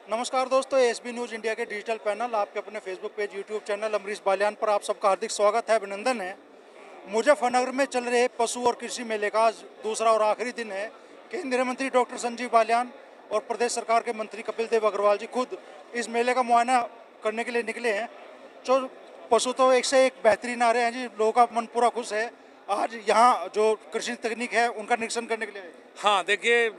नमस्कार दोस्तों, SB News India के डिजिटल पैनल आपके अपने Facebook page, YouTube channel Amrish Baliyan पर आप सबका हार्दिक स्वागत है, अभिनंदन है। मुजफ्फरनगर में चल रहे पशु और कृषि मेले का आज दूसरा और आखिरी दिन है। केंद्रीय मंत्री डॉक्टर संजीव बालियान और प्रदेश सरकार के मंत्री कपिल देव अग्रवाल जी खुद इस मेले का मुआयना करने के लिए निकले हैं। जो पशु तो एक से एक बेहतरीन आ रहे हैं जी, लोगों का मन पूरा खुश है। आज यहाँ जो कृषि तकनीक है उनका निरीक्षण करने के लिए आए। हाँ, देखिए,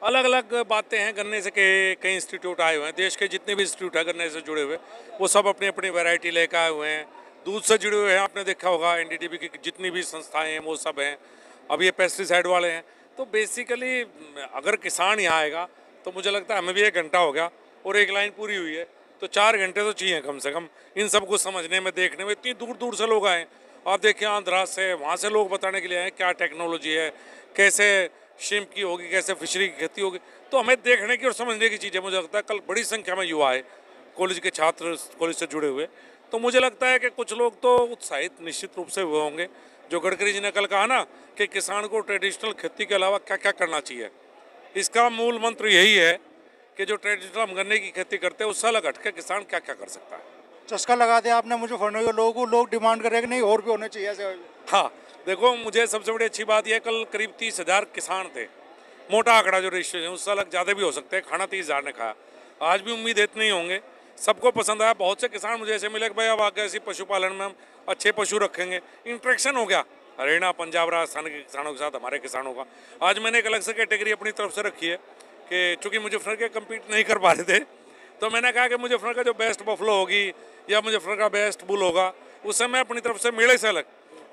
अलग अलग बातें हैं। गन्ने से कई इंस्टीट्यूट आए हुए हैं, देश के जितने भी इंस्टीट्यूट हैं गन्ने से जुड़े हुए, वो सब अपनी अपनी वैरायटी लेकर आए हुए हैं। दूध से जुड़े हुए हैं, आपने देखा होगा एनडीटीवी की जितनी भी संस्थाएं हैं वो सब हैं। अब ये पेस्टिसाइड वाले हैं। तो बेसिकली अगर किसान यहाँ आएगा तो मुझे लगता है, हमें भी 1 घंटा हो गया और एक लाइन पूरी हुई है, तो 4 घंटे तो चाहिए कम से कम इन सब को समझने में, देखने में। इतनी दूर दूर से लोग आए। आप देखिए, आंध्रा से, वहाँ से लोग बताने के लिए आए क्या टेक्नोलॉजी है, कैसे शिम्प की होगी, कैसे फिशरी की खेती होगी। तो हमें देखने की और समझने की चीज़ है। मुझे लगता है कल बड़ी संख्या में युवा है, कॉलेज के छात्र कॉलेज से जुड़े हुए। तो मुझे लगता है कि कुछ लोग तो उत्साहित निश्चित रूप से हुए होंगे। जो गडकरी जी ने कल कहा ना कि किसान को ट्रेडिशनल खेती के अलावा क्या क्या करना चाहिए, इसका मूल मंत्र यही है कि जो ट्रेडिशनल हम गन्ने की खेती करते हैं उससे अलग हट के किसान क्या क्या कर सकता है। चस्का लगा दिया आपने मुजफ्फरनगर के लोगों को। लोग डिमांड कर रहे हैं कि नहीं और भी होने चाहिए ऐसे। हाँ, देखो, मुझे सबसे बड़ी अच्छी बात यह, कल करीब 30,000 किसान थे। मोटा आंकड़ा जो रजिस्ट्रेशन, उससे अलग ज़्यादा भी हो सकते हैं। खाना 30,000 ने खाया। आज भी उम्मीद है इतने ही होंगे। सबको पसंद आया। बहुत से किसान मुझे ऐसे मिले कि भाई अब आगे ऐसी पशुपालन में हम अच्छे पशु रखेंगे। इंट्रैक्शन हो गया हरियाणा, पंजाब, राजस्थान के किसानों के साथ हमारे किसानों का। आज मैंने एक अलग से कैटेगरी अपनी तरफ से रखी है कि चूँकि मुजफ्फरनगर के कम्पीट नहीं कर पा रहे थे, तो मैंने कहा कि मुजफ्फरनगर का जो बेस्ट बफलो होगी या मुजफ्फरनगर का बेस्ट बुल होगा, उससे मैं अपनी तरफ से, मेले से अलग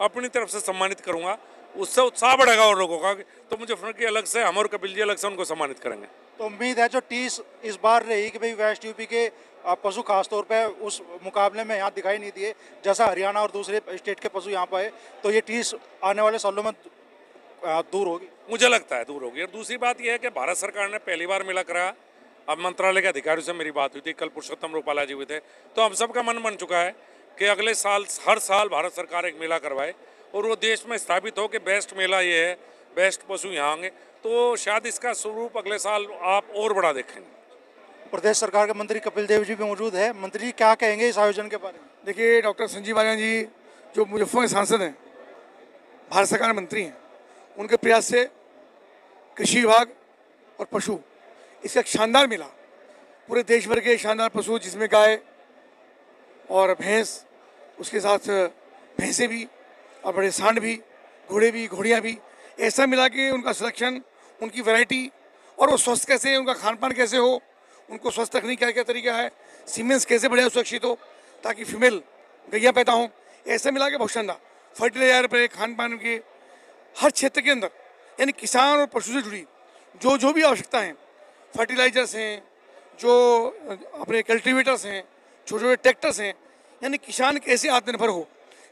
अपनी तरफ से सम्मानित करूंगा। उससे उत्साह बढ़ेगा और लोगों का। तो मुजफ्फरनगर की अलग से हम और कपिल जी अलग से उनको सम्मानित करेंगे। तो उम्मीद है जो टीस इस बार रही कि भाई वेस्ट यूपी के पशु खासतौर पे उस मुकाबले में यहाँ दिखाई नहीं दिए, जैसा हरियाणा और दूसरे स्टेट के पशु यहाँ पाए, तो ये टीस आने वाले सालों में दूर होगी। मुझे लगता है दूर होगी। और दूसरी बात यह है कि भारत सरकार ने पहली बार मेला कराया। अब मंत्रालय के अधिकारियों से मेरी बात हुई थी, कल पुरुषोत्तम रूपाला जी हुए थे, तो हम सबका मन बन चुका है कि अगले साल हर साल भारत सरकार एक मेला करवाए और वो देश में स्थापित हो कि बेस्ट मेला ये है, बेस्ट पशु यहाँ होंगे। तो शायद इसका स्वरूप अगले साल आप और बड़ा देखेंगे। प्रदेश सरकार के मंत्री कपिल देव जी भी मौजूद है। मंत्री जी क्या कहेंगे इस आयोजन के बारे में? देखिए, डॉक्टर संजीव बालियान जी जो मुजफ्फरनगर के सांसद हैं, भारत सरकार में मंत्री हैं, उनके प्रयास से कृषि विभाग और पशु, इसका एक शानदार मिला। पूरे देश भर के शानदार पशु, जिसमें गाय और भैंस, उसके साथ भैंसें भी और बड़े सांड भी, घोड़े भी, घोड़ियाँ भी, ऐसा मिला कि उनका सिलेक्शन, उनकी वैरायटी और वो स्वस्थ कैसे है, उनका खान पान कैसे हो, उनको स्वस्थ रखने का क्या तरीका है, सीमेंस कैसे बढ़िया सुरक्षित हो ताकि फीमेल गैया पैदा हो, ऐसा मिला के बहुत शानदार। फर्टिलाइजर पर, खान पान के हर क्षेत्र के अंदर, यानी किसान और पशु से जुड़ी जो भी आवश्यकता हैं, फर्टिलाइजर्स हैं, जो अपने कल्टीवेटर्स हैं, छोटे छोटे ट्रैक्टर्स हैं, यानी किसान कैसे आत्मनिर्भर हो।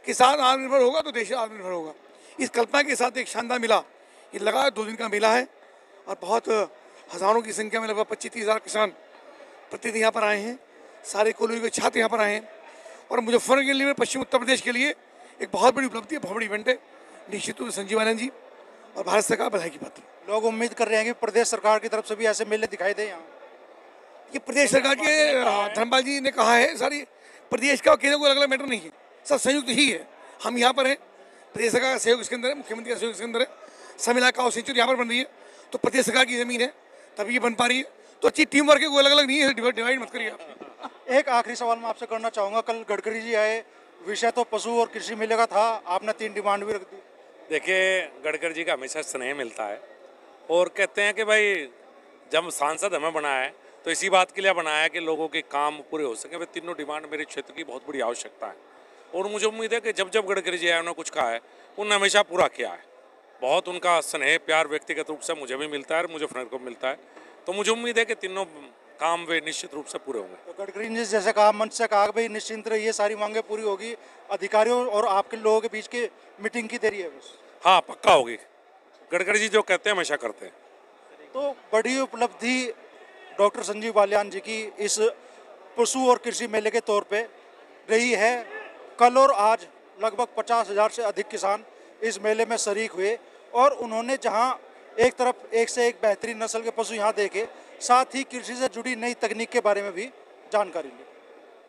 किसान आत्मनिर्भर होगा तो देश आत्मनिर्भर होगा। इस कल्पना के साथ एक शानदार मेला ये लगा। 2 दिन का मेला है और बहुत हज़ारों की संख्या में, लगभग 25-30 हज़ार किसान प्रतिदिन यहाँ पर आए हैं। सारे कॉलेज के छात्र यहाँ पर आए हैं और मुजफ्फरनगर के लिए, पश्चिम उत्तर प्रदेश के लिए एक बहुत बड़ी उपलब्धि है, बहुत बड़ी इवेंट है। निश्चित रूप से संजीव बालियान जी और भारत सरकार बधाई की बात है। लोग उम्मीद कर रहे हैं कि प्रदेश सरकार की तरफ से भी ऐसे मेले दिखाई दे यहाँ। ये प्रदेश सरकार के धर्मपाल जी ने कहा है, सारी प्रदेश का केंद्र को अलग अलग मैटर नहीं है, सब संयुक्त ही है। हम यहाँ पर हैं, प्रदेश सरकार का सहयोग इसके अंदर है, मुख्यमंत्री का सहयोग इसके अंदर है। सब इलाका और सेंचुरी यहाँ पर बन रही है, तो प्रदेश सरकार की ज़मीन है तभी ये बन पा रही है। तो अच्छी टीम वर्क है, कोई अलग अलग नहीं है, डिवाइड मत करिए आप। एक आखिरी सवाल मैं आपसे करना चाहूँगा। कल गडकरी जी आए, विषय तो पशु और कृषि मेले का था, आपने 3 डिमांड भी रख दी। देखिए, गडकरी जी का हमेशा स्नेह मिलता है और कहते हैं कि भाई जब सांसद हमें बनाया है तो इसी बात के लिए बनाया है कि लोगों के काम पूरे हो सके। वे तीनों डिमांड मेरे क्षेत्र की बहुत बड़ी आवश्यकता है और मुझे उम्मीद है कि जब जब गडकरी जी आए, उन्होंने कुछ कहा है, उन्होंने हमेशा पूरा किया है। बहुत उनका स्नेह प्यार व्यक्तिगत रूप से मुझे भी मिलता है और मुजफ्फरनगर को मिलता है। तो मुझे उम्मीद है कि तीनों काम वे निश्चित रूप से पूरे होंगे। तो गडकरी जी जैसे कहा, मंच से कहा भाई निश्चिंत रहिए, सारी मांगे पूरी होगी। अधिकारियों और आपके लोगों के बीच की मीटिंग की देरी है बस। हाँ, पक्का होगी। गडकरी जी जो कहते हैं हमेशा करते हैं। तो बड़ी उपलब्धि डॉक्टर संजीव बालियान जी की इस पशु और कृषि मेले के तौर पे रही है। कल और आज लगभग 50,000 से अधिक किसान इस मेले में शरीक हुए और उन्होंने जहां एक तरफ एक से एक बेहतरीन नस्ल के पशु यहाँ देखे, साथ ही कृषि से जुड़ी नई तकनीक के बारे में भी जानकारी ली।